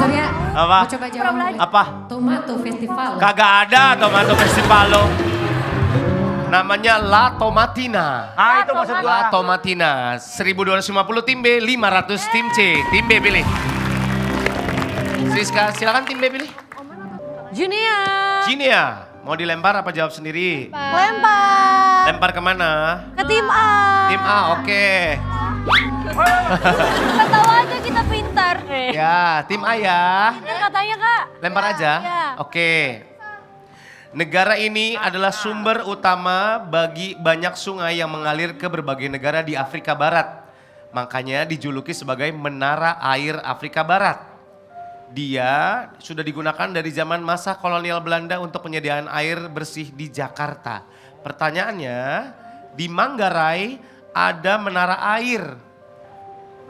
Surya, Apa? mau coba jawab. Apa? Tomato Festival. Kagak ada tomato festival lo. Namanya La Tomatina. Ah itu maksud La gua. Tomatina. 1250 tim B, 500 tim C. Tim B pilih. Siska, silakan tim B pilih. Junior. Jinia, mau dilempar apa jawab sendiri? Lempar. Lempar kemana? Ke tim A. Tim A, oke. Kita tahu aja kita pintar. Ya, tim A ya. Pintar katanya Kak. Lempar aja? Iya. Oke. Negara ini adalah sumber utama bagi banyak sungai yang mengalir ke berbagai negara di Afrika Barat. Makanya dijuluki sebagai Menara Air Afrika Barat. Dia sudah digunakan dari zaman masa kolonial Belanda untuk penyediaan air bersih di Jakarta. Pertanyaannya, di Manggarai ada menara air.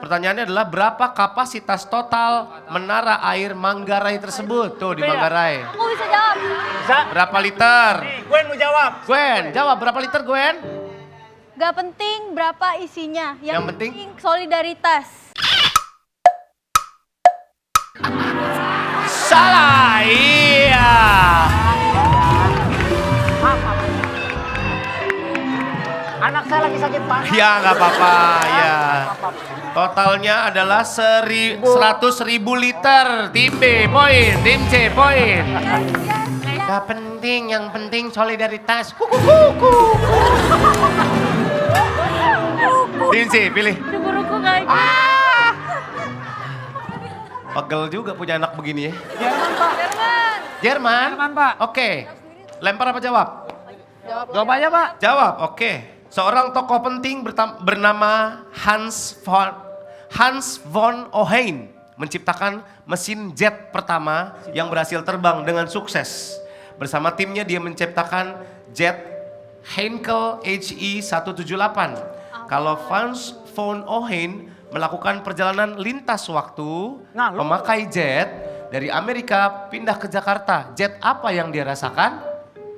Pertanyaannya adalah berapa kapasitas total menara air Manggarai tersebut? Tuh di Manggarai. Aku bisa jawab. Bisa? Berapa liter? Nih, Gwen mau jawab. Gwen, jawab berapa liter Gwen? Gak penting berapa isinya. Yang penting? solidaritas. Salah, iya. Anak saya lagi sakit parah. Ya nggak apa-apa, ya. Totalnya adalah 100.000 liter. Tim B poin, tim C poin. Gak penting, yang penting solidaritas. Kuku. Tim C, pilih. Cukuruku kayak gitu. Pegel juga punya anak begini ya. Jerman, Pak. Jerman? Jerman, Pak. Oke. Lempar apa jawab? Jawab aja, Pak. Jawab, oke. Seorang tokoh penting bernama Hans von Ohain menciptakan mesin jet pertama yang berhasil terbang dengan sukses. Bersama timnya dia menciptakan jet Heinkel HE-178. Kalau Hans von Ohain melakukan perjalanan lintas waktu memakai jet dari Amerika pindah ke Jakarta. Jet apa yang dia rasakan?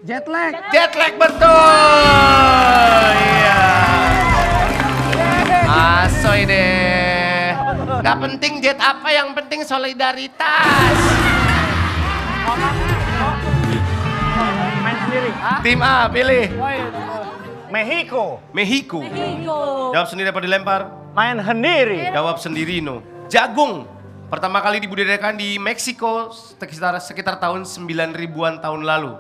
Jet lag. Jet lag, betul. Iya. Asoy deh. Gak penting jet apa, yang penting solidaritas. Main sendiri. Tim A, pilih. Mexico. Mexico. Jawab sendiri apa dilempar? Main sendiri. Jawab sendiri, no. Jagung. Pertama kali dibudidayakan di Meksiko sekitar tahun 9000-an tahun lalu.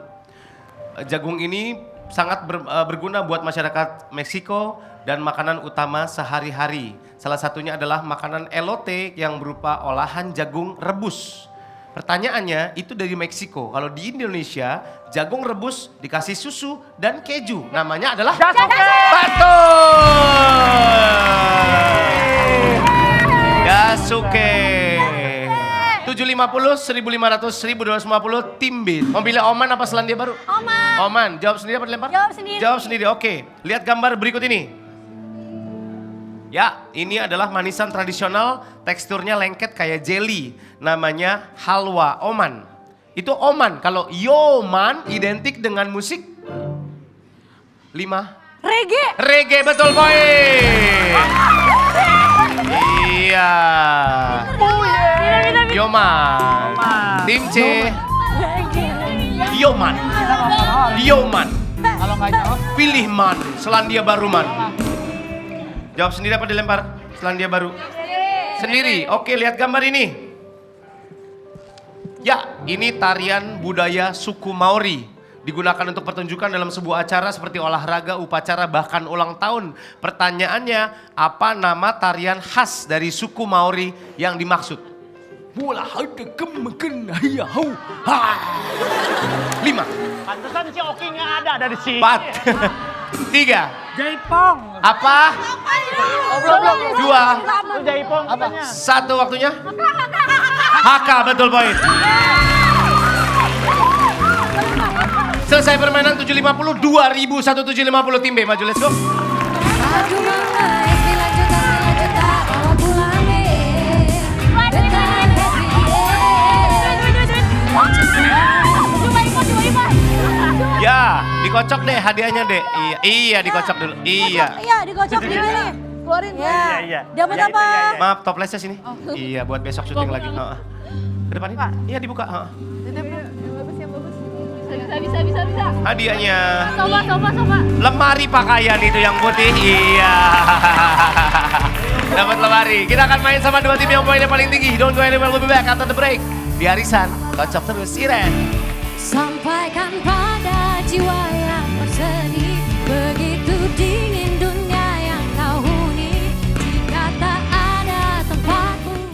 Jagung ini sangat berguna buat masyarakat Meksiko dan makanan utama sehari-hari. Salah satunya adalah makanan elote yang berupa olahan jagung rebus. Pertanyaannya, itu dari Meksiko. Kalau di Indonesia, jagung rebus dikasih susu dan keju. Namanya adalah Jasuke. Betul. Jasuke. 750, 1500, 1250, tim B. Mau pilih Oman apa Selandia Baru? Oman. Oman. Jawab sendiri apa dilempar? Jawab sendiri. Jawab sendiri, oke. Lihat gambar berikut ini. Ya, ini adalah manisan tradisional, teksturnya lengket kayak jelly. Namanya halwa Oman. Itu Oman, kalau Yoman identik dengan musik 5. Reggae. Reggae, betul poin. Iya. Yoman. Tim C. Yoman. Yoman. Kalau nggak jawab, Pilih man. Selandia Baru man. Jawab sendiri apa dilempar? Selandia Baru. Sendiri. Oke, lihat gambar ini. Ya, ini tarian budaya suku Maori. Digunakan untuk pertunjukan dalam sebuah acara seperti olahraga, upacara, bahkan ulang tahun. Pertanyaannya, apa nama tarian khas dari suku Maori yang dimaksud? Bola hade kemeken hayahau. 5. Pantesan si Oki nggak ada di sini. 4. 3. Jaipong. Apa? Belum. 2. Itu Jaipong katanya. 1 waktunya. Haka, betul poin. Selesai permainan 750, 2000, 1750 tim B. Maju, let's go. Ya, dikocok deh hadiahnya deh. Iya dikocok dulu. Iya. Iya, dikocok di sini. Keluarin ya. Iya. Dapat Ya, apa? itu, Maaf, toplesnya sini. Iya, buat besok syuting lagi. Heeh. Ke depan ini. Iya, dibuka. Heeh. Bisa. Hadiahnya. Coba. Lemari pakaian itu yang putih. Iya. Dapat lemari. Kita akan main sama dua tim yang poinnya paling tinggi. Don't go anywhere, we'll be back after the break. Di Arisan, kocok terus, Iren. Sampaikan